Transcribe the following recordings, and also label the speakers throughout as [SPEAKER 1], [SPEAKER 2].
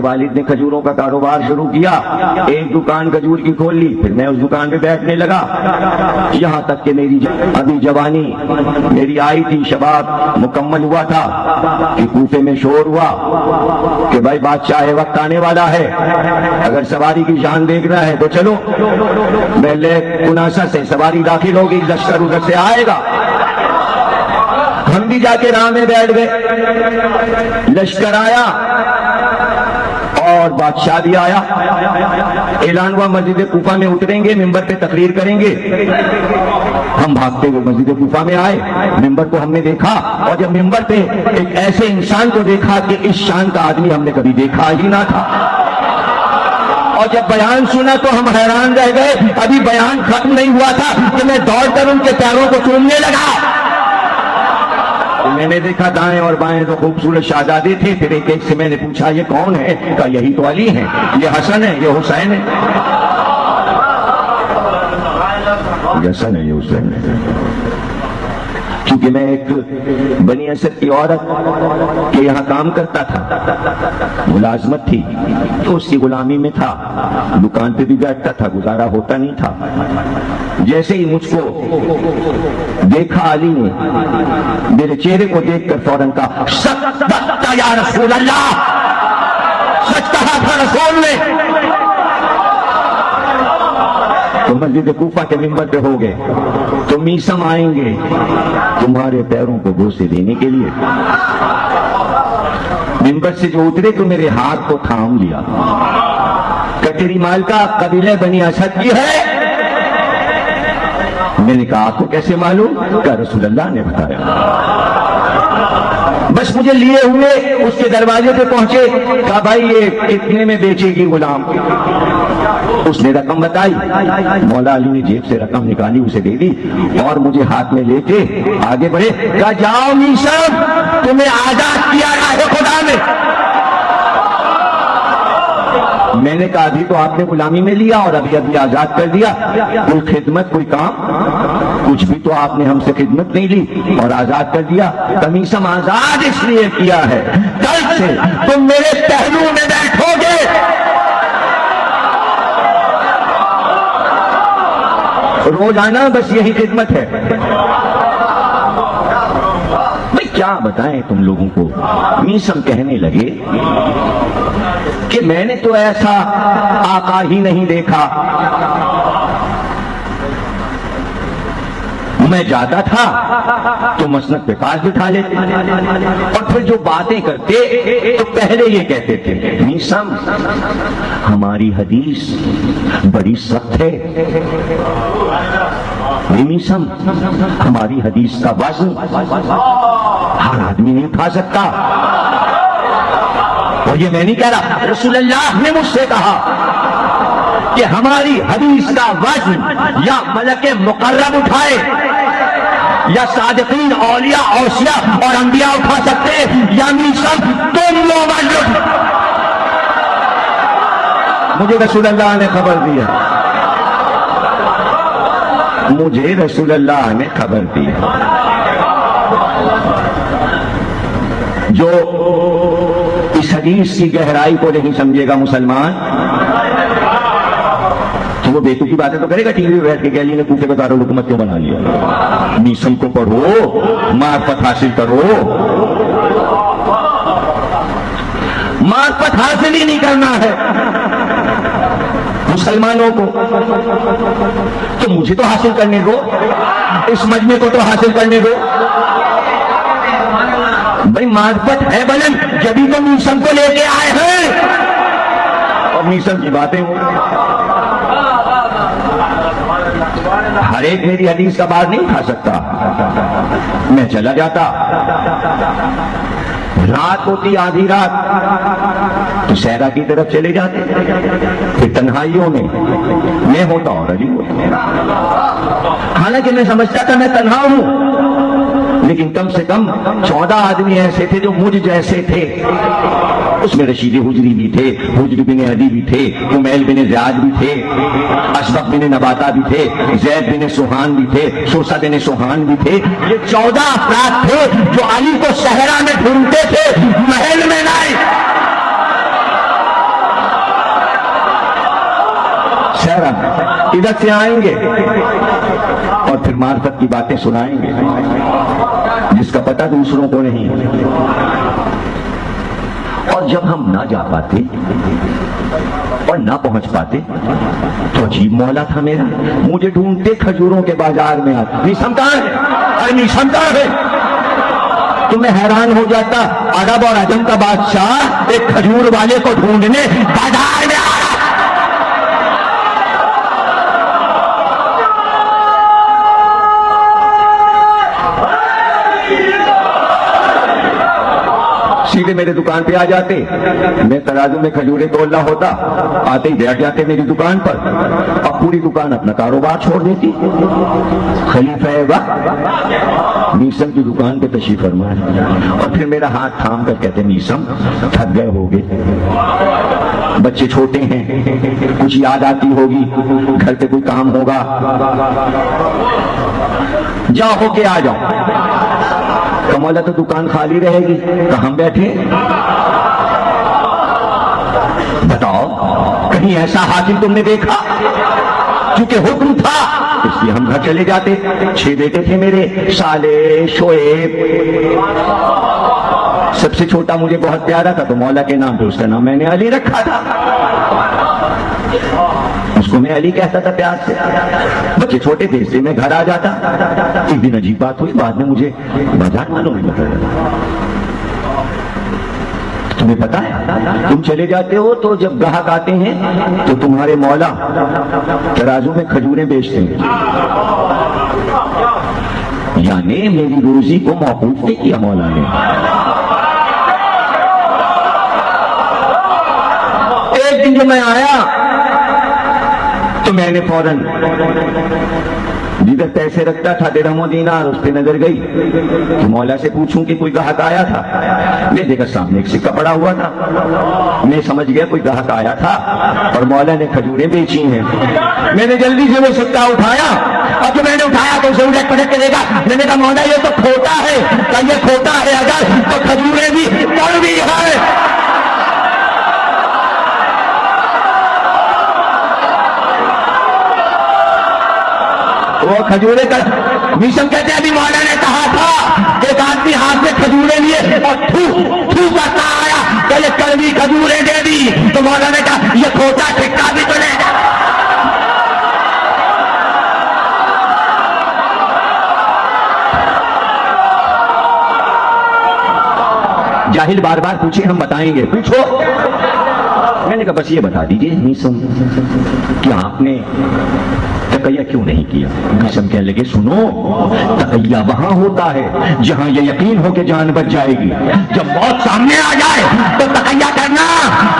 [SPEAKER 1] वालिद ने खजूरों का कारोबार शुरू किया, एक दुकान खजूर की खोल ली, फिर मैं उस दुकान पे बैठने लगा, यहाँ तक कि मेरी अभी जवानी मेरी आई थी, शबाब मुकम्मल हुआ था कि कूफे में शोर हुआ कि भाई बादशाह वक्त आने वाला है, अगर सवारी की जान देखना है तो चलो। पहले कुनासा से सवारी दाखिल होगी, लश्कर उधर से आएगा, हम भी जाके राह में बैठ गए। लश्कर आया और बादशाह भी आया, ऐलान हुआ मस्जिद कूफा में उतरेंगे, मिंबर पे तकरीर करेंगे। हम भागते हुए मस्जिद कूफा में आए, मिंबर को हमने देखा और जब मिंबर पे एक ऐसे इंसान को देखा कि इस शान का आदमी हमने कभी देखा ही ना था, और जब बयान सुना तो हम हैरान रह गए। अभी बयान खत्म नहीं हुआ था कि मैं दौड़कर उनके पैरों को चूमने लगा। मैंने देखा दाएं और बाएं तो खूबसूरत शहजादे थे, फिर एक एक से मैंने पूछा ये कौन है? कहा यही तो अली है, ये हसन है, ये हुसैन है, ये हसन है, ये हुसैन है। क्योंकि मैं एक बनी असद की औरत के यहाँ काम करता था, मुलाजमत थी, तो उसकी गुलामी में था, दुकान पे भी बैठता था, गुजारा होता नहीं था। जैसे ही मुझको देखा अली ने, मेरे चेहरे को देखकर फौरन कहा सत्ता या रसूल अल्लाह, सच कहा था रसूल ने। तो मस्जिद कूफा के मिंबर पे हो गए, तो मीसम आएंगे तुम्हारे पैरों को बोसे देने के लिए। मिंबर से जो उतरे तो मेरे हाथ को थाम लिया, कटेरी मालका कबीले बनी असद की है। मैंने कहा आपको कैसे मालूम? क्या रसूल अल्लाह ने बताया। बस मुझे लिए हुए उसके दरवाजे पे पहुंचे, कहा भाई ये कितने में बेचेगी गुलाम? उसने रकम बताई, मौला अली ने जेब से रकम निकाली, उसे दे दी और मुझे हाथ में लेके आगे बढ़े। कहा जाओ मीसम, तुम्हें आजाद किया राहे खुदा ने। मैंने कहा अभी तो आपने गुलामी में लिया और अभी अभी आजाद कर दिया, कोई खिदमत कोई काम कुछ भी तो आपने हमसे खिदमत नहीं ली और आजाद कर दिया। कमीसम आजाद इसलिए किया है, कल से तुम मेरे पहलू में बैठोगे। रोजाना बस यही खिदमत है। मैं क्या बताएं तुम लोगों को। मीसम कहने लगे कि मैंने तो ऐसा आका ही नहीं देखा। मैं जाता था तो मसनद पे पास बिठा लेते और फिर जो बातें करते तो पहले ये कहते थे मीसम हमारी हदीस बड़ी सख्त है, मीसम हमारी हदीस का वजन हर आदमी नहीं उठा सकता। और ये मैं नहीं कह रहा, रसूलुल्लाह ने मुझसे कहा कि हमारी हदीस का वजन या मलके मुकर्रब उठाए या सादिकीन औलिया औसिया और अंबिया उठा सकते, या मीसम तुम लोग। मुझे रसूलुल्लाह ने खबर दिया, मुझे रसूलुल्लाह ने खबर दी। जो इस हदीस की गहराई को नहीं समझेगा मुसलमान, तो वो बेतुकी बातें तो करेगा। टीवी में बैठ के अली ने कूफे को दारुल हुकूमत क्यों बना लिया? मीसम को पढ़ो, मार्फत हासिल करो। मार्फत हासिल ही नहीं करना है मुसलमानों को, तो मुझे तो हासिल करने दो, इस मजमे को तो हासिल करने दो। भाई मार्फत है बलन, जब तो मीसम को लेके आए हैं और मीसम की बातें हो। हर एक मेरी हदीस का बार नहीं खा सकता। मैं चला जाता, रात होती आधी रात तो सहरा की तरफ चले जाते, फिर तन्हाइयों में मैं होता और अली होता। हालांकि मैं समझता था मैं तन्हा हूं, लेकिन कम से कम 14 आदमी ऐसे थे जो मुझ जैसे थे। उसमें रशीद हुजरी भी थे, हुजरी बिन अदी भी थे, उमैल बिन ज़ियाद भी थे, अशबक बिन नबाता भी थे, ज़ैद बिन सुहान भी थे, सूसा बिन सुहान भी थे। ये 14 अफराद थे जो अली को सहरा में ढूंढते थे, महल में नहीं। इधर से आएंगे और फिर मार्फत की बातें सुनाएंगे जिसका पता दूसरों को नहीं। और जब हम ना जा पाते और ना पहुंच पाते तो अजीब मौला था मेरा, मुझे ढूंढते खजूरों के बाजार में आते। नीसम कहां है? अरे नीसम कहां है? तो मैं हैरान हो जाता, अरब और अजम का बादशाह एक खजूर वाले को ढूंढने बाजार में आया। सीधे मेरे दुकान पे आ जाते, मैं तराजू में खजूरें तोलना होता, आते ही बैठ जाते मेरी दुकान पर और पूरी दुकान अपना कारोबार छोड़ देती। खलीफा वाह, नीसम की दुकान पे तशरीफ फरमा और फिर मेरा हाथ थाम कर कहते नीसम थक गए होगे, बच्चे छोटे हैं, कुछ याद आती होगी, घर पे कोई काम होगा, जाओ होके आ जाओ। कमौला तो दुकान खाली रहेगी, कहां बैठे? बताओ कहीं ऐसा हाकिम तुमने देखा? क्योंकि हुक्म था इसलिए हम घर चले जाते। 6 बेटे थे मेरे, साले शोएब, सबसे छोटा मुझे बहुत प्यारा था तो मौला के नाम पे उसका नाम मैंने अली रखा था। उसको मैं अली कहता था प्यार से। बच्चे छोटे थे इसलिए मैं घर आ जाता। एक दिन अजीब बात हुई, बाद में मुझे बाजार वालों ने बताया, तुम्हें पता है तुम चले जाते हो तो जब ग्राहक आते हैं तो तुम्हारे मौला तराजू में खजूरें बेचते हैं। यानी मेरी रोजी को मौकूफ नहीं किया मौला ने। एक दिन जब मैं आया तो मैंने फौरन जिधर पैसे रखता था दिरहम दीनार उस पर नजर गई तो मौला से पूछूं कि कोई ग्राहक आया था। मैं देखा सामने एक सिक्का पड़ा हुआ था, मैं समझ गया कोई ग्राहक आया था और मौला ने खजूरें बेची हैं। मैंने जल्दी से वो सिक्का उठाया और जब मैंने उठाया तो उसे उलट पलट के देखा। मैंने कहा मौला ये तो खोटा है। क्या ये खोटा है? अगर तो खजूरें भी कड़वी है। वो खजूरें का नीसम कहते हैं अभी मौला ने कहा था, एक आदमी हाथ में खजूरें लिए और थू थू करता आया तो ये कड़वी खजूरें दे दी। तो मौला ने कहा ये खोटा सिक्का भी तो ले जा। जाहिल बार बार पूछे हम बताएंगे, पूछो। मैंने कहा बस ये बता दीजिए नीसम कि आपने तकैया क्यों नहीं किया? नीसम कहने लगे सुनो, तकैया वहां होता है जहां ये यकीन हो कि जान बच जाएगी। जब मौत सामने आ जाए तो तकैया करना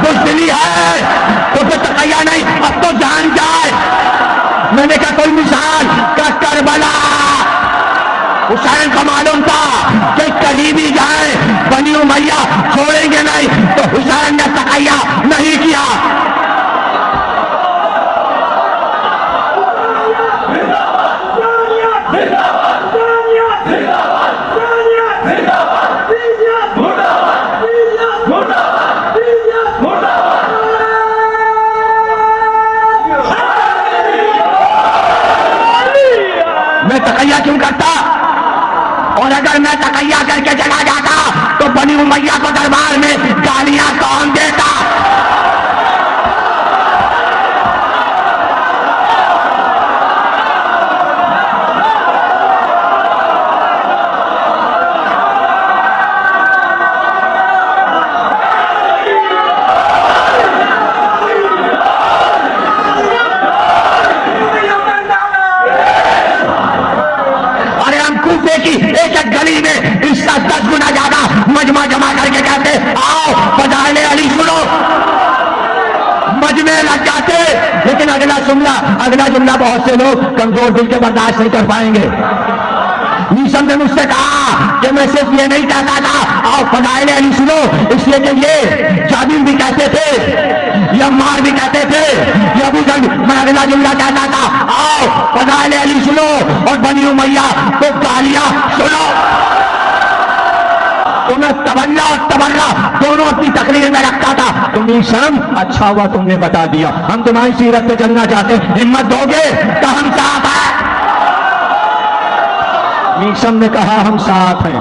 [SPEAKER 1] बुज़दिली है, तो फिर तकैया नहीं, अब तो जान जाए। मैंने कहा कोई मिसाल का करबला हुसैन को मालूम था कि करीबी जाए बनी उमैया छोड़ेंगे नहीं, तो हुसैन ने तकैया नहीं किया। मैं तकैया क्यों करता? और अगर मैं तकैया करके चला जाता तो बनी उमैया को दरबार में गालियां कौन देता? एक एक गली में इसका 10 गुना ज्यादा मजमा जमा करके कहते आओ फजाइले अली सुनो, मजमे लग जाते। लेकिन अगला जुमला बहुत से लोग कमजोर दिल के बर्दाश्त नहीं कर पाएंगे। नीसम ने मुझसे कहा कि मैं सिर्फ ये नहीं कहता था आओ फजाइले अली सुनो, इसलिए कि ये जाबिर भी कहते थे, ये अम्मार भी कहते थे, ये अबू जंग। मैं अगला जुमला कहता था आओ फजाइले अली सुनो और बनी उमैया तो गालियां सुनो। तो मैं तबन्ना और तबर्रा दोनों अपनी तकरीर में रखता था। तुम मीसम, अच्छा हुआ तुमने बता दिया, हम तुम्हारी सीरत पे चलना चाहते, हिम्मत दोगे तो हम साथ हैं। मीसम ने कहा हम साथ हैं।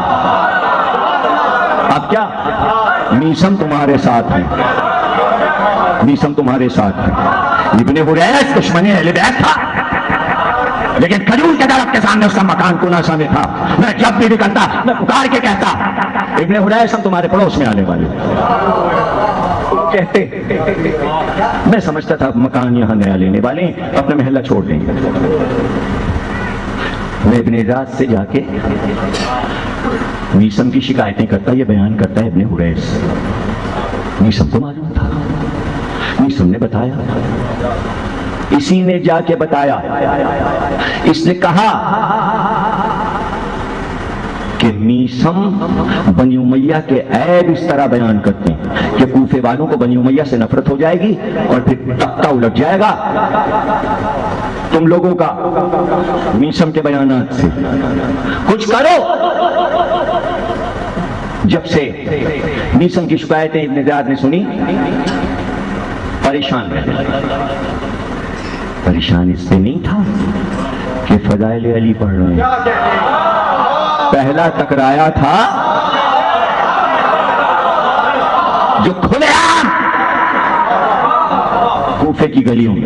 [SPEAKER 1] अब क्या, मीसम तुम्हारे साथ है, मीसम तुम्हारे साथ है। इब्ने हुरैस दुश्मनी अहले बैत था, लेकिन खजूर के दरख्त के सामने उसका मकान कुनासा में था। मैं जब भी निकलता मैं पुकार के कहता, इब्ने हुरैस हम तुम्हारे पड़ोस में आने वाले। कहते, मैं समझता था मकान यहां नया लेने वाले, अपना महल्ला छोड़ देंगे। मैं इब्ने जाद से जाके मीसम की शिकायतें करता, ये बयान करता है इब्ने हुरैस। मीसम को मालूम था, मीसम ने बताया, इसी ने जाके बताया। इसने कहा कि मीसम बनी उमैया के ऐब इस तरह बयान करते हैं कि कूफे वालों को बनी उमैया से नफरत हो जाएगी और फिर तख्ता उलट जाएगा तुम लोगों का मीसम के बयानात से। कुछ करो। जब से मीसम की शिकायतें इब्ने ज़ियाद ने सुनी, परेशान रहे। परेशान इससे नहीं था कि फज़ाइल अली पढ़ रहे हैं, पहला टकराया था जो खुलेआम कूफे की गलियों में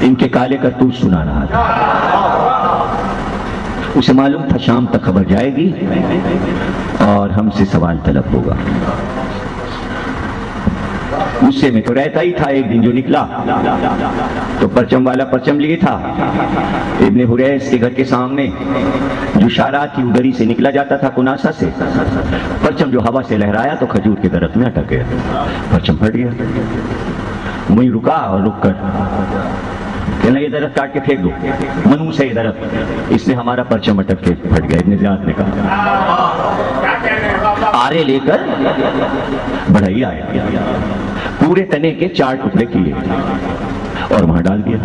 [SPEAKER 1] इनके काले करतूत सुना रहा था। उसे मालूम था शाम तक खबर जाएगी और हमसे सवाल तलब होगा। गुस्से में तो रहता ही था। एक दिन जो निकला तो परचम वाला परचम लिए था। इब्ने हुरैस के घर के सामने जो शारा थी उधरी से निकला जाता था कुनासा से। परचम जो हवा से लहराया तो खजूर के दरख्त में अटक गया, परचम फट गया। वहीं रुका और रुक कर कहना, ये दरख्त काट के फेंक दो, मनूस है ये दरख्त, इसने हमारा परचम अटक के फट गया। इब्ने ज़ियाद ने कहा। आरे लेकर बढ़ाई आए, पूरे तने के 4 टुकड़े किए और वहां डाल दिया।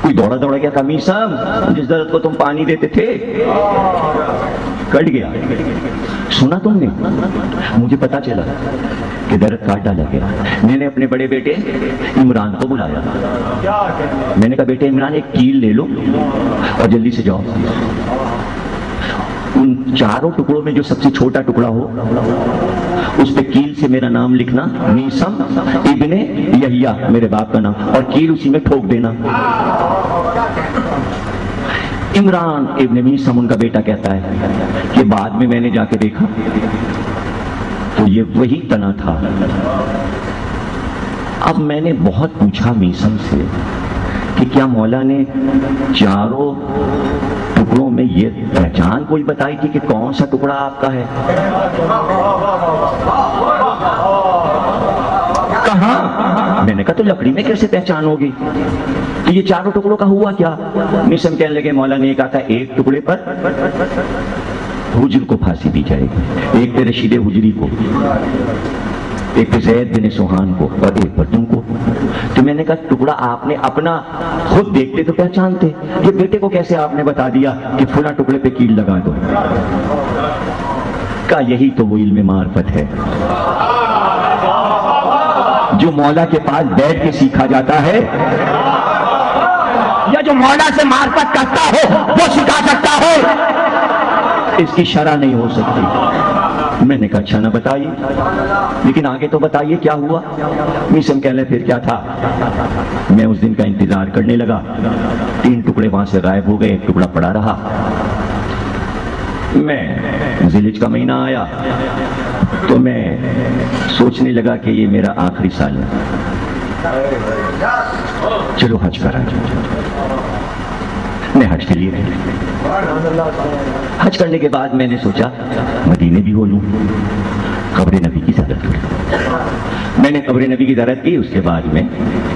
[SPEAKER 1] कोई दौड़ा दौड़ा गया, कहा मीसम जिस दरख्त को तुम पानी देते थे कट गया। सुना तुमने? मुझे पता चला कि दरख्त काट डाला गया। मैंने अपने बड़े बेटे इमरान को बुलाया। मैंने कहा, बेटे इमरान एक कील ले लो और जल्दी से जाओ, उन 4 टुकड़ों में जो सबसे छोटा टुकड़ा हो उस पे कील से मेरा नाम लिखना, मीसम इब्ने यहिया, मेरे बाप का नाम, और कील उसी में ठोक देना। इमरान इब्ने मीसम उनका बेटा कहता है कि बाद में मैंने जाके देखा तो ये वही तना था। अब मैंने बहुत पूछा मीसम से कि क्या मौला ने 4 टुकड़ों में ये पहचान कोई बताई थी कि कौन सा टुकड़ा आपका है? कहाँ? मैंने कहा तो लकड़ी में कैसे पहचान होगी? तो ये 4 टुकड़ों का हुआ क्या? मीसम कहने लगे, मौला ने कहा था एक टुकड़े पर हुज्र को फांसी दी जाएगी, एक पे रशीद हुजरी को, एक पे ज़ैद बिन सुहान को और एक पर तुमको। तो मैंने कहा टुकड़ा आपने अपना खुद देखते तो पहचानते, ये बेटे को कैसे आपने बता दिया कि फुला टुकड़े पे कील लगा दो? का यही तो वो इल्म मार्फत है जो मौला के पास बैठ के सीखा जाता है, या जो मौला से मार्फत करता हो वो सिखा सकता है। इसकी शरह नहीं हो सकती। मैंने कहा अच्छा ना बताइए, लेकिन आगे तो बताइए क्या हुआ। मीसम कहने फिर क्या था। मैं उस दिन का इंतजार करने लगा। 3 टुकड़े वहां से गायब हो गए, एक टुकड़ा पड़ा रहा। मैं ज़िलहिज का महीना आया तो मैं सोचने लगा कि ये मेरा आखिरी साल है, चलो हज करा। मैं हज के लिए हज करने के बाद मैंने सोचा मदीने भी हो लूं, कब्र नबी की ज़ियारत करूं। मैंने कब्र नबी की ज़ियारत की। उसके बाद में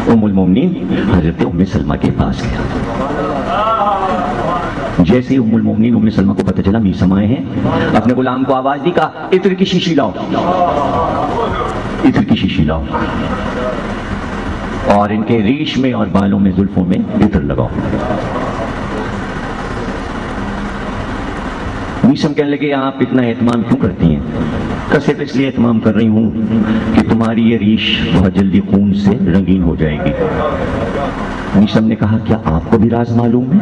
[SPEAKER 1] उम्मुल मोमिनीन हज़रत उम्मे सलमा के पास गया। जैसे ही उम्मुल मोमिनीन उम्मे सलमा को पता चला मीसम आए हैं, अपने गुलाम को आवाज दी, कहा इत्र की शीशी लाओ, इत्र की शीशी लाओ और इनके रीश में और बालों में जुल्फों में इत्र लगाओ। मीसम कहने लगे आप इतना एहतमाम क्यों करती हैं? का सिर्फ इसलिए इत्माम कर रही हूं कि तुम्हारी ये रीश बहुत जल्दी खून से रंगीन हो जाएगी। मीसम ने कहा, क्या आपको भी राज मालूम है?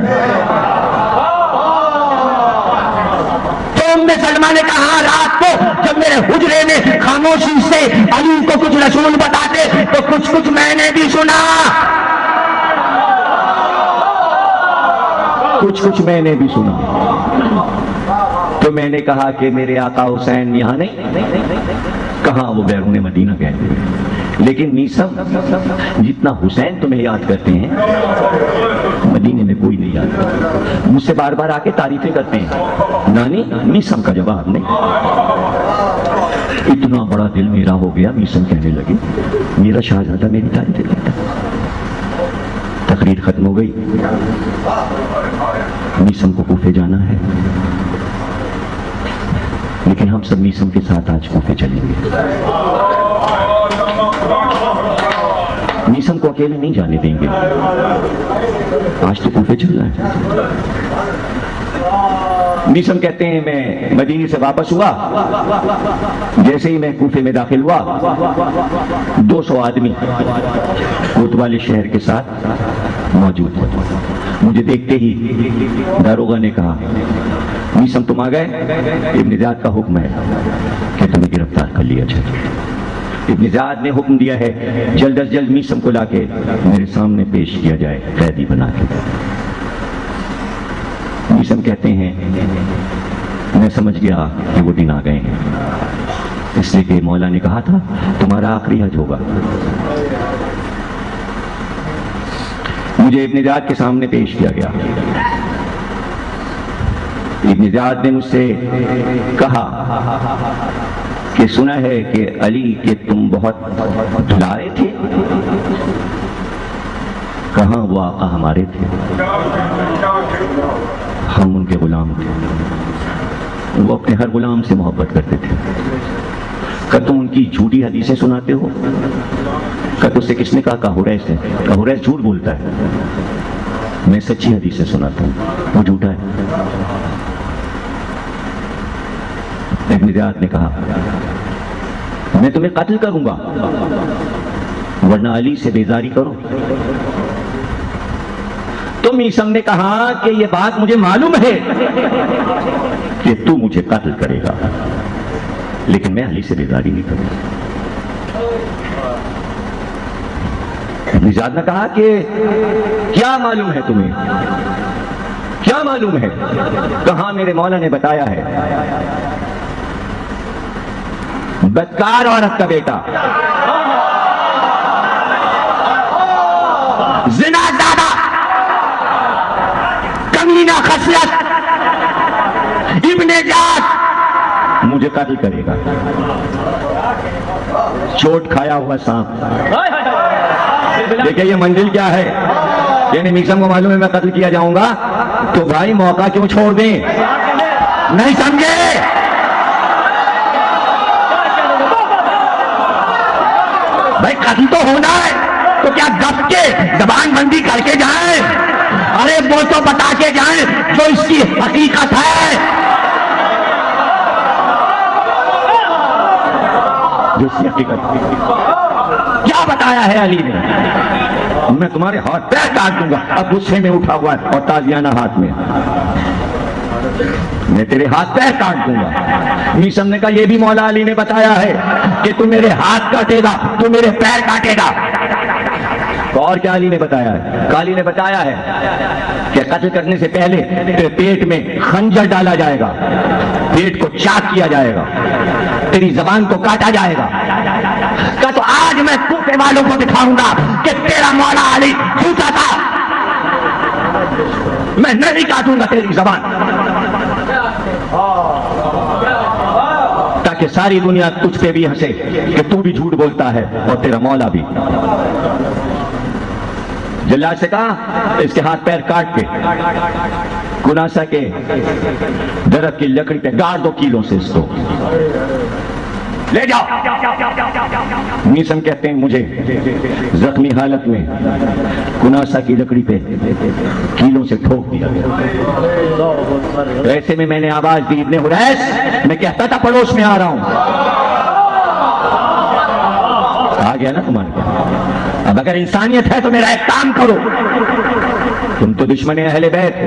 [SPEAKER 1] तो उम्मे सलमा ने कहा, रात को जब मेरे हुजरे में खामोशी से अली को कुछ रसूल बताते तो कुछ कुछ मैंने भी सुना, कुछ कुछ मैंने भी सुना। तो मैंने कहा कि मेरे आका हुसैन यहाँ नहीं, कहाँ, वो बैरून मदीना गए थे। लेकिन मीसम, जितना हुसैन तुम्हें याद करते हैं मदीने में कोई नहीं याद करता। मुझसे बार बार आके तारीफें करते हैं। नानी, मीसम का जवाब नहीं। इतना बड़ा दिल मेरा हो गया, मीसम कहने लगे, मेरा शाहजादा मेरी तारीफें करता। तकरीर खत्म हो गई। मीसम को कूफे जाना है, लेकिन हम सब मीसम के साथ आज कूफे चलेंगे। मीसम को अकेले नहीं जाने देंगे। आज तो कूफे चलना है। मीसम कहते हैं, मैं मदीने से वापस हुआ, जैसे ही मैं कूफे में दाखिल हुआ 200 आदमी कोतवाली शहर के साथ मौजूद थे। मुझे देखते ही दारोगा ने कहा, मीसम तुम आ गए, इब्न ज़ियाद का हुक्म है कि तुम्हें गिरफ्तार कर लिया जाए। इब्न ज़ियाद ने हुक्म दिया है जल्द अज जल्द मीसम को लाके मेरे सामने पेश किया जाए, कैदी बना के। मीसम कहते हैं, मैं समझ गया कि वो दिन आ गए हैं, इसलिए कि मौला ने कहा था तुम्हारा आखिरी हज होगा। मुझे इब्न ज़ियाद के सामने पेश किया गया। इब्न ज़ियाद ने मुझसे कहा कि सुना है कि अली के तुम बहुत दुलारे थे। कहाँ, वो आका हमारे थे, हम उनके गुलाम थे। वो अपने हर गुलाम से मोहब्बत करते थे। क्या तुम उनकी झूठी हदीसें सुनाते हो? क्या तुझसे किसने कहा हुरैस है? हुरैस झूठ बोलता है। मैं सच्ची हदीसें सुनाता हूँ, वो झूठा है। इब्न ज़ियाद ने कहा, मैं तुम्हें कत्ल करूंगा वरना अली से बेजारी करो। तो मीसम ने कहा कि ये बात मुझे मालूम है कि तू मुझे कत्ल करेगा, लेकिन मैं अली से बेजारी नहीं करूंगा। इब्न ज़ियाद ने कहा कि क्या मालूम है तुम्हें, क्या मालूम है? कहा, मेरे मौला ने बताया है बदकार औरत का बेटा, जिनादादा, कमीना खसलत इब्न ज़ियाद मुझे कत्ल करेगा। चोट खाया हुआ सांप। देखिए ये मंजिल क्या है। यानी मीसम को मालूम है मैं कत्ल किया जाऊंगा, तो भाई मौका क्यों छोड़ दें? नहीं समझे? भाई कत्ल तो होना है, तो क्या दब के जबान बंदी करके जाएं? अरे वो तो बता के जाएं जो इसकी हकीकत है, जो इसकी हकीकत क्या बताया है अली ने। मैं तुम्हारे हाथ पैर काट दूंगा। अब गुस्से में उठा हुआ है और ताजियाना हाथ में, मैं तेरे हाथ पैर काट दूंगा। मीसम ने कहा, यह भी मौला अली ने बताया है कि तू मेरे हाथ काटेगा, तू मेरे पैर काटेगा। तो और क्या अली ने बताया है? अली ने बताया है कि कत्ल करने से पहले तेरे पेट में खंजर डाला जाएगा, पेट को चाक किया जाएगा, तेरी जबान को काटा जाएगा। क्या तो आज मैं कूफे वालों को दिखाऊंगा कि तेरा मौला अली झूठा था। मैं नहीं काटूंगा तेरी जबान, ताकि सारी दुनिया तुझ पे भी हंसे कि तू भी झूठ बोलता है और तेरा मौला भी। जल्लाद से कहा, इसके हाथ पैर काट के कुनासा के दरख्त की लकड़ी पे गाड़ दो कीलों से इसको। ले जाओ। मीसम कहते हैं मुझे जख्मी हालत में कुनासा की लकड़ी पे कीलों से ठोक दिया। ऐसे में मैंने आवाज दी, इब्ने हुरैस, मैं कहता था पड़ोस में आ रहा हूं। आ गया ना तुम्हारे। अब अगर इंसानियत है तो मेरा एक काम करो, तुम तो दुश्मन अहले बैत हो,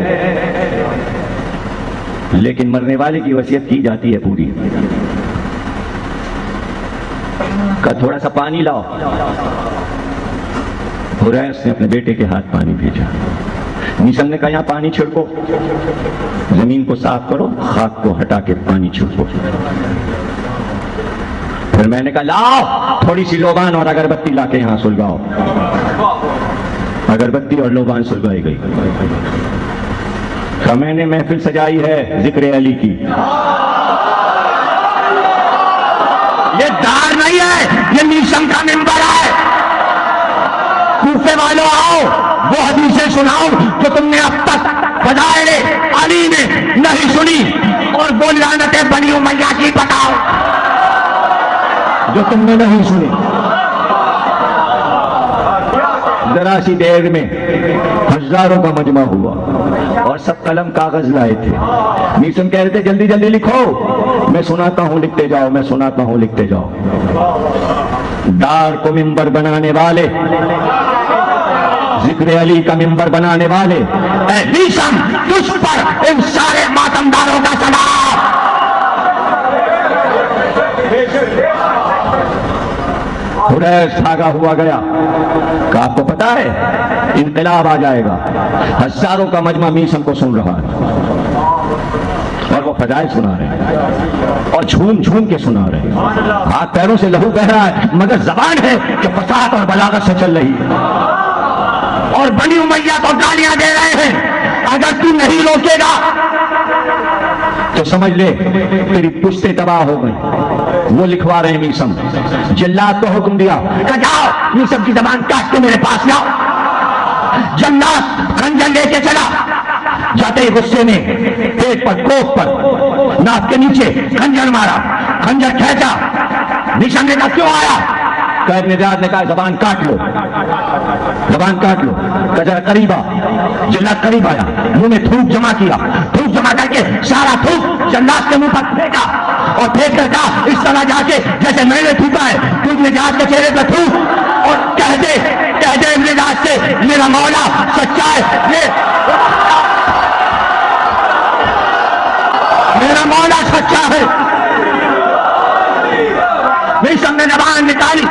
[SPEAKER 1] लेकिन मरने वाले की वसीयत की जाती है पूरी। का थोड़ा सा पानी लाओ। हुरैस ने अपने बेटे के हाथ पानी भेजा। मीसम ने कहा यहां पानी छिड़को, जमीन को साफ करो, खाक को हटा के पानी छिड़को। फिर मैंने कहा लाओ थोड़ी सी लोबान और अगरबत्ती लाके यहां सुलगाओ। अगरबत्ती और लोबान सुलगाई गई। तो मैंने महफिल सजाई है जिक्र अली की। ये दार नहीं है, ये मीसम का मिंबर है। कूफे वालों आओ, वो हदीसें सुनाओ जो तुमने अब तक फज़ाइल अली में नहीं सुनी, और वो लानतें बनी उमैया की बताओ जो तुमने नहीं सुनी। जरा सी देर में हजारों का मजमा हुआ और सब कलम कागज लाए थे। मीसम कह रहे थे जल्दी जल्दी लिखो, मैं सुनाता हूं लिखते जाओ, मैं सुनाता हूं लिखते जाओ। दार को मिंबर बनाने वाले, जिक्र अली का मिंबर बनाने वाले, ऐ मीसम तुझ पर इन सारे मातमदारों का सलाम। हुरैस भागा हुआ गया। का आपको पता है इनकलाब आ जाएगा। हजारों का मजमा मीसम को सुन रहा है और वो फजाइल सुना रहे हैं और झूम झूम के सुना रहे हैं। हाथ पैरों से लहू बह रहा है, मगर जबान है कि फसाहत और बलागत से चल रही है। और बनी उमैया को गालियां दे रहे हैं। अगर तू नहीं रोकेगा तो समझ ले तेरी पुश्ते तबाह हो गई। वो लिखवा रहे हैं मीसम। जल्लाद को हुक्म दिया, जाओ मीसम की जबान काट के मेरे पास लाओ। जल्लाद खंजर लेके चला, जाते ही गुस्से में पेट पर, कोप पर, नाक के नीचे खंजर मारा। खंजर खींचा। मीसम ने कहा क्यों आया? कैद निजात ने कहा जबान काट लो, जबान काट लो। जरा करीब आ। जल्लाद करीब आया, मुंह में थूक जमा किया। थूक जमा करके सारा थूक जल्लाद के मुंह पर फेंका और फेंक कर कहा इस तरह जाके जैसे मैंने थूका है तू निजात के चेहरे पर थूक और कह दे निजात से मेरा मौला सच्चा है, मेरा मौला सच्चा है। मीसम ने जबान निकाली,